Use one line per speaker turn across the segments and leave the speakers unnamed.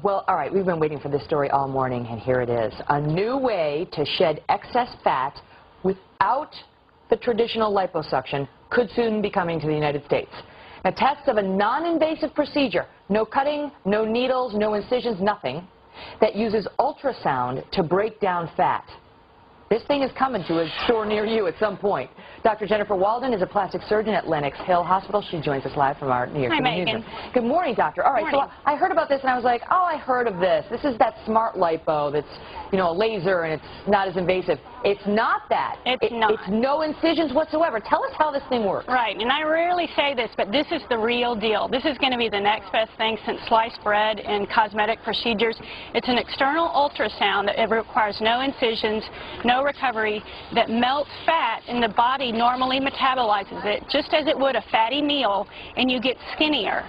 Well, all right, we've been waiting for this story all morning, and here it is. A new way to shed excess fat without the traditional liposuction could soon be coming to the United States. Now, tests of a non-invasive procedure, no cutting, no needles, no incisions, nothing, that uses ultrasound to break down fat. This thing is coming to a store near you at some point. Dr. Jennifer Walden is a plastic surgeon at Lenox Hill Hospital. She joins us live from our New York City newsroom. Good morning, doctor. All right, so I heard about this and I was like, oh, I heard of this. This is that smart lipo that's, you know, a laser and it's not as invasive. It's not that.
It's not.
It's no incisions whatsoever. Tell us how this thing works.
Right, and I rarely say this, but this is the real deal. This is going to be the next best thing since sliced bread and cosmetic procedures. It's an external ultrasound that it requires no incisions, no recovery, that melts fat, and the body normally metabolizes it just as it would a fatty meal, and you get skinnier.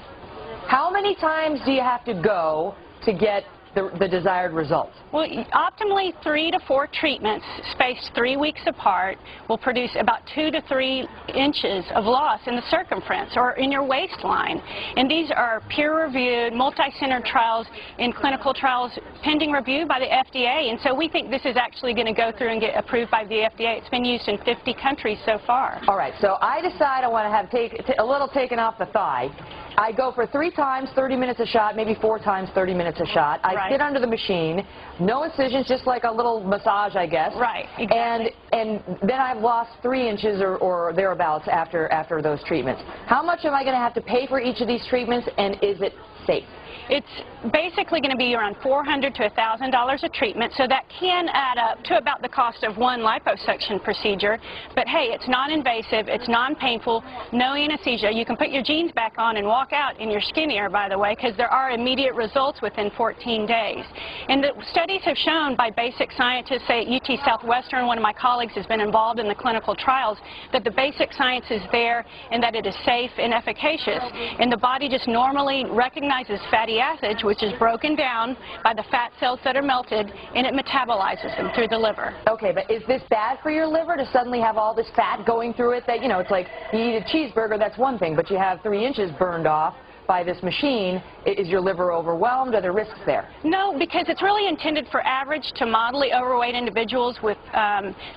How many times do you have to go to get the desired results?
Well, optimally 3 to 4 treatments spaced 3 weeks apart will produce about 2 to 3 inches of loss in the circumference or in your waistline. And these are peer-reviewed, multi-center trials in clinical trials pending review by the FDA. And so we think this is actually going to go through and get approved by the FDA. It's been used in 50 countries so far.
All right, so I decide I want to have a little taken off the thigh. I go for 3 times 30 minutes a shot, maybe 4 times 30 minutes a shot. I sit under the machine, no incisions, just like a little massage, I guess.
Right, exactly.
And then I've lost 3 inches or thereabouts after those treatments. How much am I going to have to pay for each of these treatments, and is it safe?
It's basically going to be around $400 to $1,000 a treatment, so that can add up to about the cost of one liposuction procedure. But hey, it's non-invasive, it's non-painful, no anesthesia. You can put your jeans back on and walk out, and you're skinnier, by the way, because there are immediate results within 14 days. And the studies have shown by basic scientists, say at UT Southwestern, one of my colleagues has been involved in the clinical trials, that the basic science is there and that it is safe and efficacious. And the body just normally recognizes fatty acids, which is broken down by the fat cells that are melted, and it metabolizes them through the liver.
Okay, but is this bad for your liver to suddenly have all this fat going through it? That, you know, it's like you eat a cheeseburger, that's one thing, but you have 3 inches burned off by this machine. Is your liver overwhelmed? Are there risks there?
No, because it's really intended for average to moderately overweight individuals with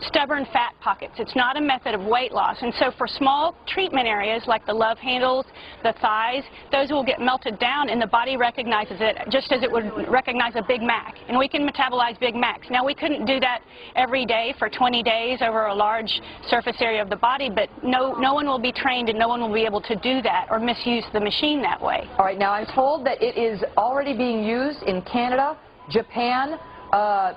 stubborn fat pockets. It's not a method of weight loss. And so for small treatment areas like the love handles, the thighs, those will get melted down, and the body recognizes it just as it would recognize a Big Mac. And we can metabolize Big Macs. Now, we couldn't do that every day for 20 days over a large surface area of the body, but no one will be trained and no one will be able to do that or misuse the machine that way.
All right, now I'm told that it is already being used in Canada, Japan,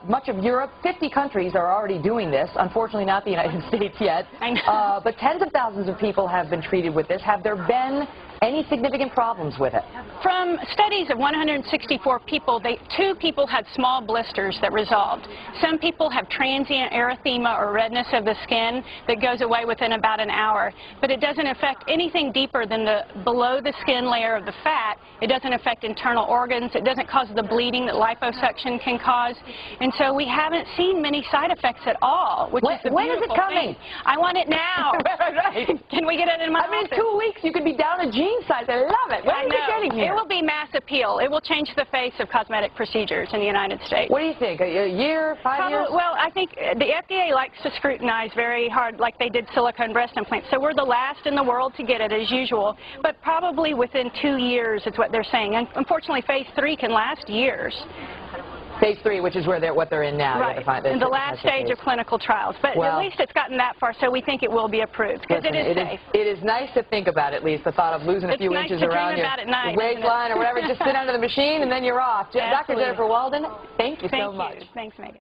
much of Europe. 50 countries are already doing this. Unfortunately, not the United States yet.
I know.
But tens of thousands of people have been treated with this. Have there been any significant problems with it?
From studies of 164 people, 2 people had small blisters that resolved. Some people have transient erythema or redness of the skin that goes away within about an hour. But it doesn't affect anything deeper than the below the skin layer of the fat. It doesn't affect internal organs. It doesn't cause the bleeding that liposuction can cause. And so we haven't seen many side effects at all, which is the
when is it coming?
thing. I want it now.
Right.
Can we get it in my office?
In 2 weeks, you could be down a jean size. I love it. When is it getting here?
It will be mass appeal. It will change the face of cosmetic procedures in the United States.
What do you think? A year, 5 years?
Well, I think the FDA likes to scrutinize very hard, like they did silicone breast implants. So we're the last in the world to get it, as usual. But probably within 2 years is what they're saying. And unfortunately, phase 3 can last years.
Phase 3, which is what they're in now.
Right, in the last stage of clinical trials. But at least it's gotten that far, so we think it will be approved, because it is safe.
It is nice to think about, at least, the thought of losing a few inches around your waistline or whatever. Just sit under the machine, and then you're off. Dr. Jennifer Walden, thank you so much.
Thanks, Megan.